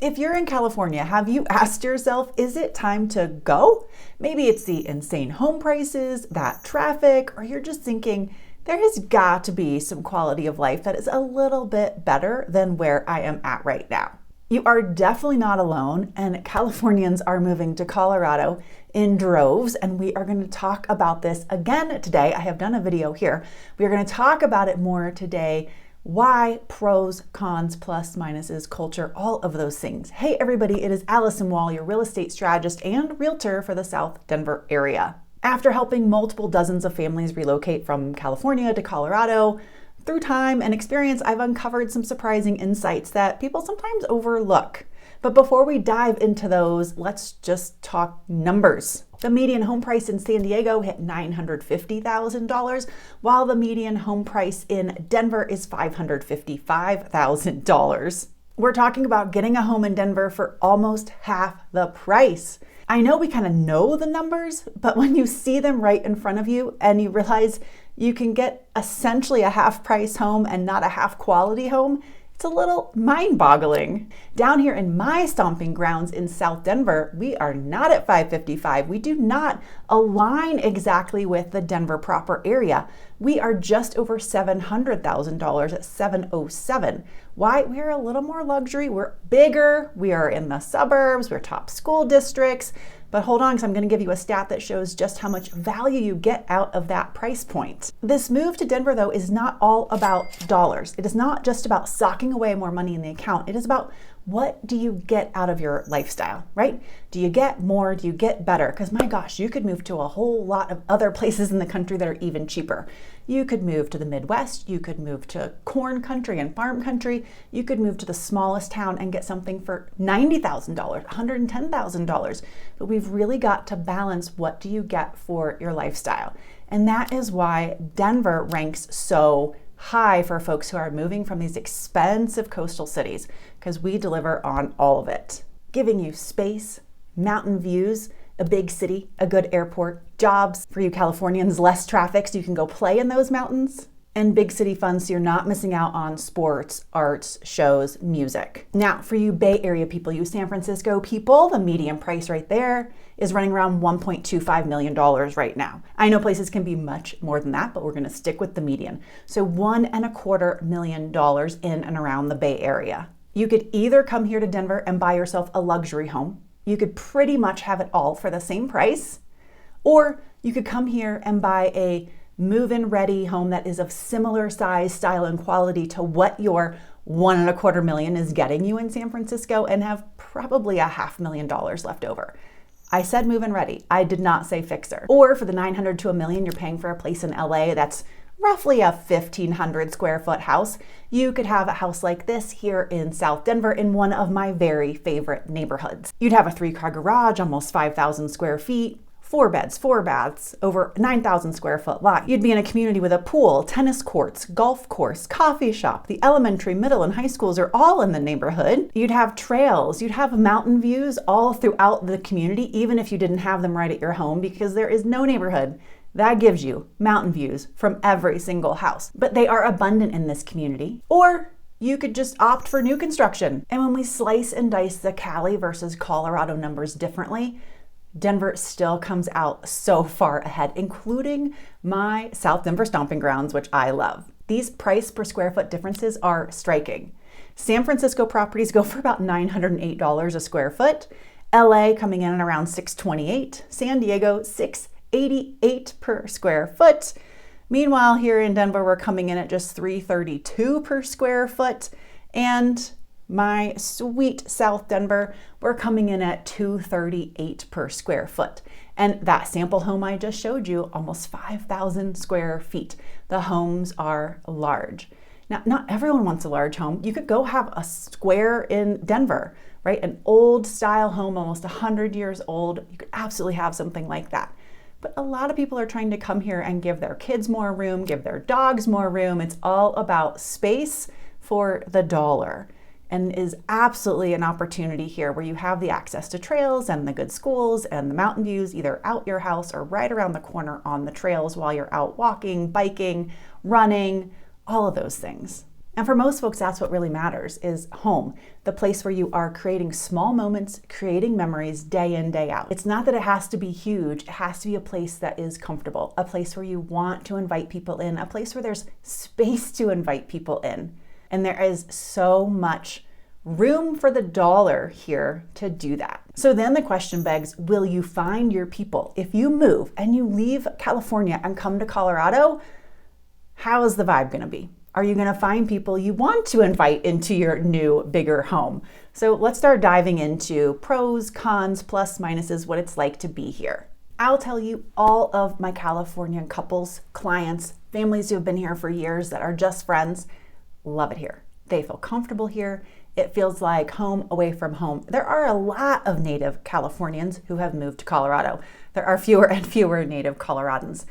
If you're in California, have you asked yourself, is it time to go? Maybe it's the insane home prices, that traffic, or you're just thinking, there has got to be some quality of life that is a little bit better than where I am at right now. You are definitely not alone, and Californians are moving to Colorado in droves, and we are going to talk about this again today. I have done a video here. We are going to talk about it more today. Why, pros, cons, plus, minuses, culture, all of those things. Hey everybody, it is Alyson, your real estate strategist and realtor for the South Denver area. After helping multiple dozens of families relocate from California to Colorado, through time and experience, I've uncovered some surprising insights that people sometimes overlook. But before we dive into those, let's just talk numbers. The median home price in San Diego hit $950,000, while the median home price in Denver is $555,000. We're talking about getting a home in Denver for almost half the price. I know we kind of know the numbers, but when you see them right in front of you and you realize you can get essentially a half price home and not a half quality home, it's a little mind-boggling. Down here in my stomping grounds in South Denver, we are not at 555. We do not align exactly with the Denver proper area. We are just over $700,000 at 707. Why? We're a little more luxury. We're bigger. We are in the suburbs. We're top school districts. But hold on, because I'm going to give you a stat that shows just how much value you get out of that price point. This move to Denver, though, is not all about dollars. It is not just about socking away more money in the account. It is about what do you get out of your lifestyle, right? Do you get more? Do you get better? Because my gosh, you could move to a whole lot of other places in the country that are even cheaper. You could move to the Midwest. You could move to corn country and farm country. You could move to the smallest town and get something for $90,000, $110,000. But we've really got to balance what do you get for your lifestyle. And that is why Denver ranks so high for folks who are moving from these expensive coastal cities, because we deliver on all of it, giving you space, mountain views, a big city, a good airport, jobs for you Californians, less traffic so you can go play in those mountains, and big city fun so you're not missing out on sports, arts, shows, music. Now, for you Bay Area people, you San Francisco people, the median price right there is running around $1.25 million right now. I know places can be much more than that, but we're gonna stick with the median. So $1.25 million in and around the Bay Area. You could either come here to Denver and buy yourself a luxury home. You could pretty much have it all for the same price, or you could come here and buy a move-in ready home that is of similar size, style, and quality to what your $1.25 million is getting you in San Francisco and have probably $500,000 left over. I said move-in ready. I did not say fixer. Or for the $900,000 to $1 million, you're paying for a place in LA that's roughly a 1,500 square foot house. You could have a house like this here in South Denver in one of my very favorite neighborhoods. You'd have a 3-car garage, almost 5,000 square feet, 4 beds, 4 baths, over 9,000 square foot lot. You'd be in a community with a pool, tennis courts, golf course, coffee shop. The elementary, middle, and high schools are all in the neighborhood. You'd have trails, you'd have mountain views all throughout the community, even if you didn't have them right at your home, because there is no neighborhood that gives you mountain views from every single house. But they are abundant in this community. Or you could just opt for new construction. And when we slice and dice the Cali versus Colorado numbers differently, Denver still comes out so far ahead, including my South Denver stomping grounds, which I love. These price per square foot differences are striking. San Francisco properties go for about $908 a square foot, LA coming in at around $628, San Diego $688 per square foot. Meanwhile, here in Denver, we're coming in at just $332 per square foot, and my sweet South Denver, we're coming in at $238 per square foot. And that sample home I just showed you, almost 5,000 square feet. The homes are large. Now, not everyone wants a large home. You could go have a square in Denver, right? An old style home, almost 100 years old. You could absolutely have something like that. But a lot of people are trying to come here and give their kids more room, give their dogs more room. It's all about space for the dollar. And is absolutely an opportunity here where you have the access to trails and the good schools and the mountain views either out your house or right around the corner on the trails while you're out walking, biking, running, all of those things. And for most folks, that's what really matters, is home, the place where you are creating small moments, creating memories day in, day out. It's not that it has to be huge. It has to be a place that is comfortable, a place where you want to invite people in, a place where there's space to invite people in. And there is so much room for the dollar here to do that. So then the question begs, will you find your people? If you move and you leave California and come to Colorado, how is the vibe going to be? Are you going to find people you want to invite into your new, bigger home? So let's start diving into pros, cons, plus, minuses, what it's like to be here. I'll tell you, all of my Californian couples, clients, families who have been here for years that are just friends, love it here. They feel comfortable here. It feels like home away from home. There are a lot of native Californians who have moved to Colorado. There are fewer and fewer native Coloradans.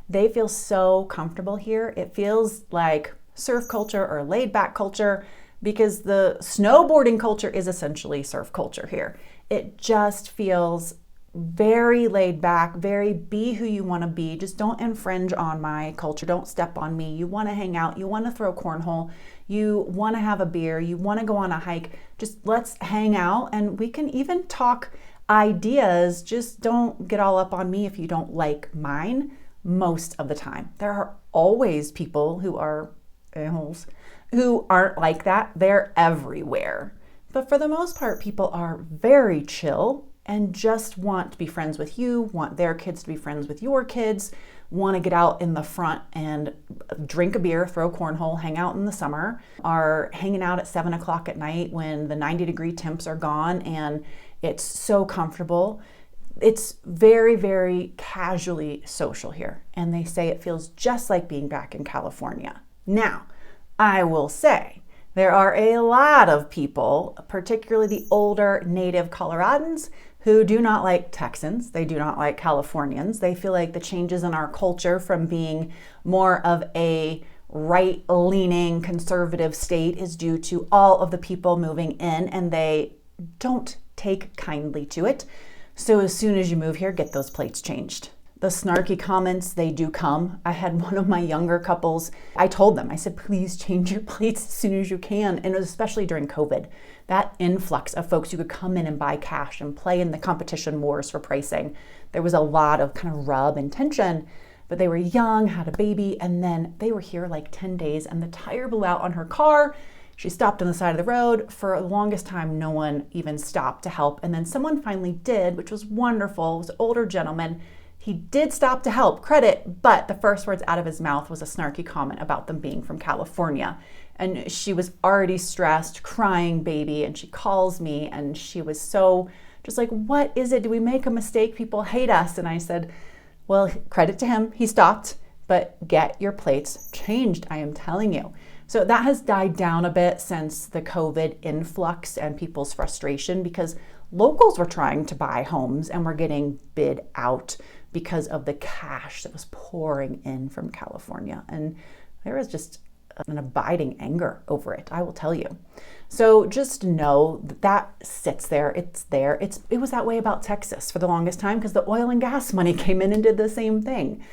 They feel so comfortable here. It feels like surf culture or laid back culture, because the snowboarding culture is essentially surf culture here. It just feels very laid back, very be who you want to be. Just don't infringe on my culture. Don't step on me. You want to hang out. You want to throw cornhole. You want to have a beer. You want to go on a hike. Just let's hang out, and we can even talk ideas. Just don't get all up on me if you don't like mine most of the time. There are always people who are a-holes who aren't like that. They're everywhere. But for the most part, people are very chill and just want to be friends with you, want their kids to be friends with your kids, want to get out in the front and drink a beer, throw cornhole, hang out in the summer, are hanging out at 7 o'clock at night when the 90-degree temps are gone and it's so comfortable. It's very, very casually social here. And they say it feels just like being back in California. Now, I will say, there are a lot of people, particularly the older native Coloradans, who do not like Texans. They do not like Californians. They feel like the changes in our culture from being more of a right-leaning conservative state is due to all of the people moving in, and they don't take kindly to it. So as soon as you move here, get those plates changed. The snarky comments, they do come. I had one of my younger couples, I told them, I said, please change your plates as soon as you can. And it was especially during COVID, that influx of folks who could come in and buy cash and play in the competition wars for pricing. There was a lot of kind of rub and tension, but they were young, had a baby, and then they were here like 10 days and the tire blew out on her car. She stopped on the side of the road. For the longest time, no one even stopped to help. And then someone finally did, which was wonderful. It was an older gentleman. He did stop to help, credit, but the first words out of his mouth was a snarky comment about them being from California. And she was already stressed, crying baby, and she calls me and she was so just like, what is it? Do we make a mistake? People hate us. And I said, well, credit to him, he stopped, but get your plates changed, I am telling you. So that has died down a bit since the COVID influx and people's frustration, because locals were trying to buy homes and were getting bid out because of the cash that was pouring in from California. And there was just an abiding anger over it, I will tell you. So just know that that sits there, it's there. It was that way about Texas for the longest time because the oil and gas money came in and did the same thing.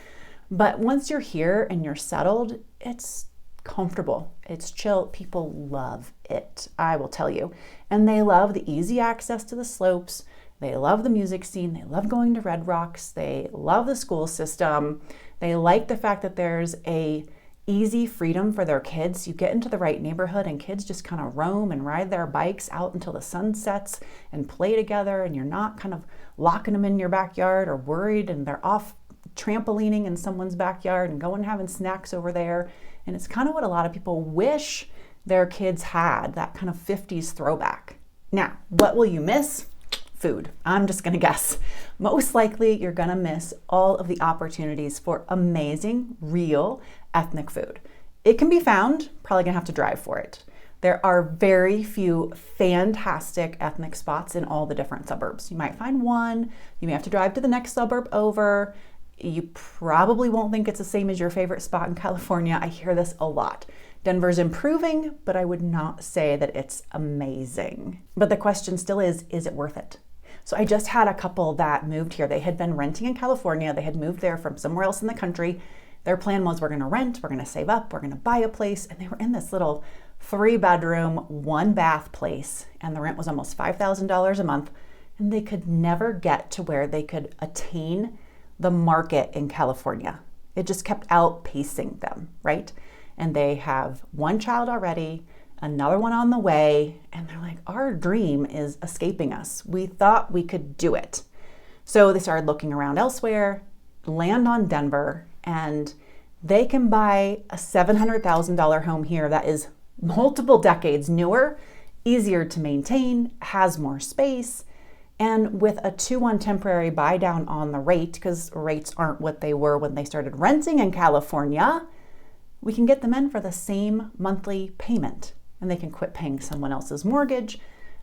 But once you're here and you're settled, it's comfortable, it's chill. People love it, I will tell you. And they love the easy access to the slopes. They love the music scene. They love going to Red Rocks. They love the school system. They like the fact that there's a easy freedom for their kids. You get into the right neighborhood and kids just kind of roam and ride their bikes out until the sun sets and play together, and you're not kind of locking them in your backyard or worried and they're off trampolining in someone's backyard and going having snacks over there. And it's kind of what a lot of people wish their kids had, that kind of 50s throwback. Now, what will you miss? Food. I'm just gonna guess. Most likely you're gonna miss all of the opportunities for amazing, real, ethnic food. It can be found, probably gonna have to drive for it. There are very few fantastic ethnic spots in all the different suburbs. You might find one, you may have to drive to the next suburb over. You probably won't think it's the same as your favorite spot in California. I hear this a lot. Denver's improving, but I would not say that it's amazing. But the question still is it worth it? So I just had a couple that moved here. They had been renting in California. They had moved there from somewhere else in the country. Their plan was, we're gonna rent, we're gonna save up, we're gonna buy a place. And they were in this little 3-bedroom, 1-bath place, and the rent was almost $5,000 a month, and they could never get to where they could attain the market in California. It just kept outpacing them, right? And they have 1 child already, another one on the way, and they're like, our dream is escaping us. We thought we could do it. So they started looking around elsewhere, land on Denver, and they can buy a $700,000 home here that is multiple decades newer, easier to maintain, has more space, and with a 2-1 temporary buy down on the rate, because rates aren't what they were when they started renting in California, we can get them in for the same monthly payment, and they can quit paying someone else's mortgage,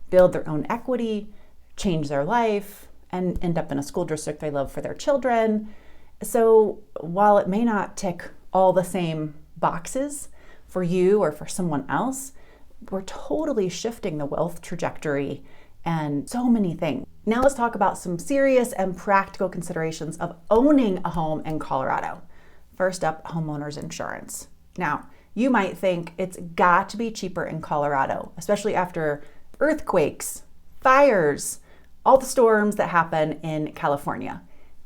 build their own equity, change their life, and end up in a school district they love for their children. So while it may not tick all the same boxes for you or for someone else, we're totally shifting the wealth trajectory and so many things. Now let's talk about some serious and practical considerations of owning a home in Colorado. First up, homeowners insurance. Now, you might think it's got to be cheaper in Colorado, especially after earthquakes, fires, all the storms that happen in California.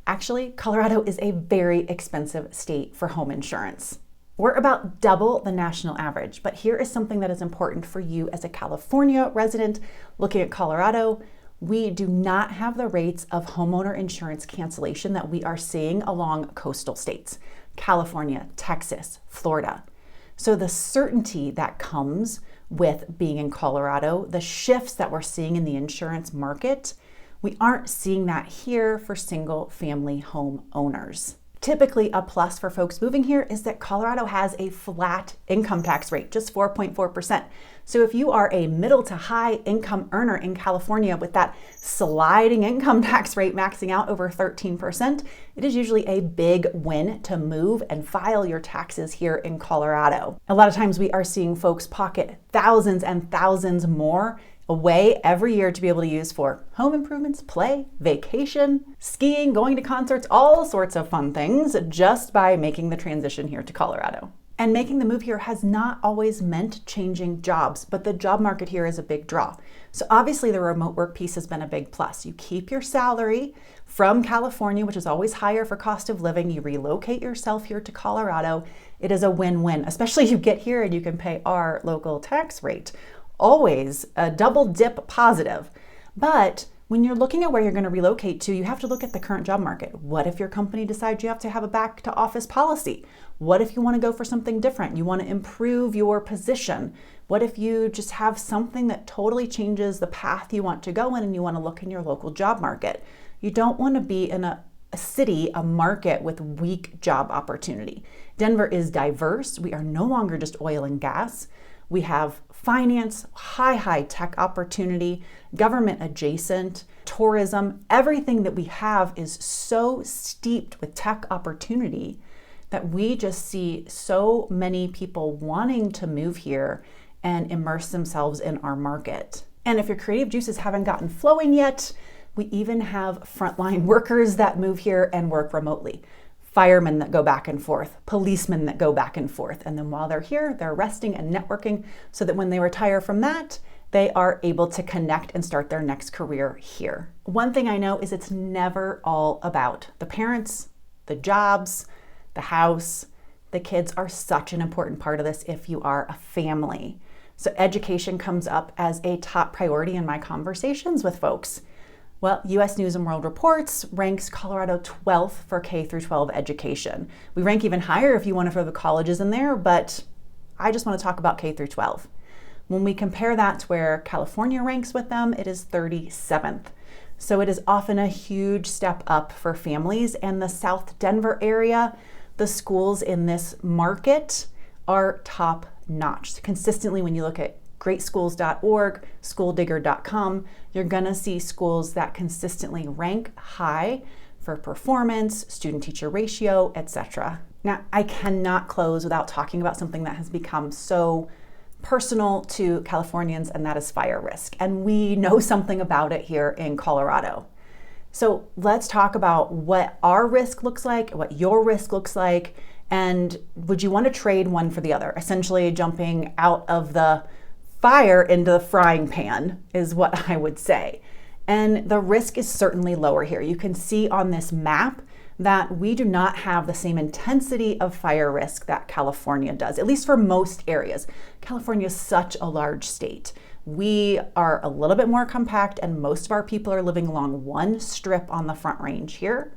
Actually, Colorado is a very expensive state for home insurance. We're about double the national average, but here is something that is important for you as a California resident looking at Colorado. We do not have the rates of homeowner insurance cancellation that we are seeing along coastal states, California, Texas, Florida. So the certainty that comes with being in Colorado, the shifts that we're seeing in the insurance market, we aren't seeing that here for single family home owners. Typically, a plus for folks moving here is that Colorado has a flat income tax rate, just 4.4%. So if you are a middle to high income earner in California with that sliding income tax rate maxing out over 13%, it is usually a big win to move and file your taxes here in Colorado. A lot of times we are seeing folks pocket thousands and thousands more away every year to be able to use for home improvements, play, vacation, skiing, going to concerts, all sorts of fun things just by making the transition here to Colorado. And making the move here has not always meant changing jobs, but the job market here is a big draw. So obviously the remote work piece has been a big plus. You keep your salary from California, which is always higher for cost of living. You relocate yourself here to Colorado. It is a win-win, especially you get here and you can pay our local tax rate. Always a double dip positive. But when you're looking at where you're going to relocate to, you have to look at the current job market. What if your company decides you have to have a back to office policy? What if you want to go for something different? You want to improve your position? What if you just have something that totally changes the path you want to go in and you want to look in your local job market? You don't want to be in a city, a market with weak job opportunity. Denver is diverse. We are no longer just oil and gas. We have finance, high tech opportunity, government adjacent, tourism. Everything that we have is so steeped with tech opportunity that we just see so many people wanting to move here and immerse themselves in our market. And if your creative juices haven't gotten flowing yet, we even have frontline workers that move here and work remotely. Firemen that go back and forth, policemen that go back and forth. And then while they're here, they're resting and networking so that when they retire from that, they are able to connect and start their next career here. One thing I know is it's never all about the parents, the jobs, the house. The kids are such an important part of this if you are a family. So education comes up as a top priority in my conversations with folks. Well, U.S. News and World Reports ranks Colorado 12th for K through 12 education. We rank even higher if you want to throw the colleges in there, but I just want to talk about K through 12. When we compare that to where California ranks with them, it is 37th. So it is often a huge step up for families. And the South Denver area, the schools in this market are top notch. Consistently, when you look at greatschools.org, schooldigger.com, you're gonna see schools that consistently rank high for performance, student-teacher ratio, etc. Now, I cannot close without talking about something that has become so personal to Californians, and that is fire risk. And we know something about it here in Colorado. So let's talk about what our risk looks like, what your risk looks like, And would you want to trade one for the other? Essentially jumping out of the fire into the frying pan is what I would say. And the risk is certainly lower here. You can see on this map that we do not have the same intensity of fire risk that California does, at least for most areas. California is such a large state. We are a little bit more compact, and most of our people are living along one strip on the Front Range here.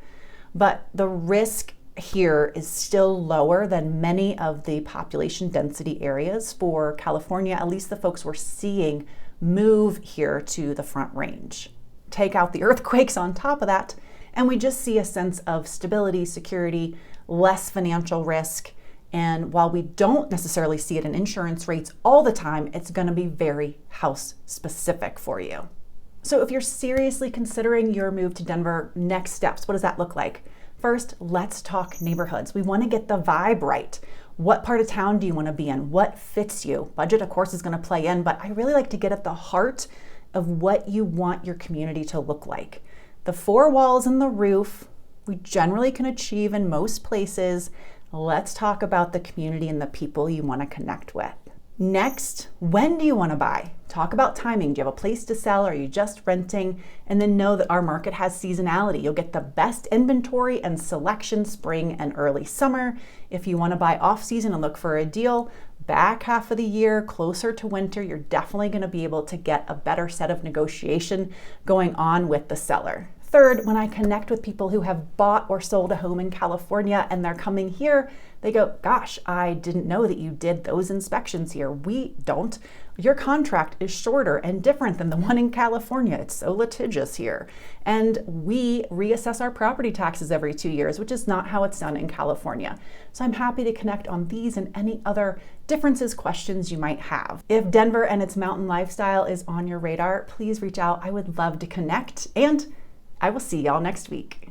But the risk here is still lower than many of the population density areas for California, at least the folks we're seeing move here to the Front Range. Take out the earthquakes on top of that, and we just see a sense of stability, security, less financial risk. And while we don't necessarily see it in insurance rates all the time, it's going to be very house specific for you. So if you're seriously considering your move to Denver, next steps, what does that look like? First, let's talk neighborhoods. We want to get the vibe right. What part of town do you want to be in? What fits you? Budget, of course, is going to play in, but I really like to get at the heart of what you want your community to look like. The 4 walls and the roof, we generally can achieve in most places. Let's talk about the community and the people you want to connect with. Next, when do you want to buy? Talk about timing. Do you have a place to sell? Are you just renting? And then know that our market has seasonality. You'll get the best inventory and selection spring and early summer. If you want to buy off season and look for a deal, back half of the year, closer to winter, you're definitely going to be able to get a better set of negotiation going on with the seller. Third, when I connect with people who have bought or sold a home in California and they're coming here, they go, gosh, I didn't know that you did those inspections here. We don't. Your contract is shorter and different than the one in California. It's so litigious here. And we reassess our property taxes every 2 years, which is not how it's done in California. So I'm happy to connect on these and any other differences, questions you might have. If Denver and its mountain lifestyle is on your radar, please reach out. I would love to connect, and I will see y'all next week.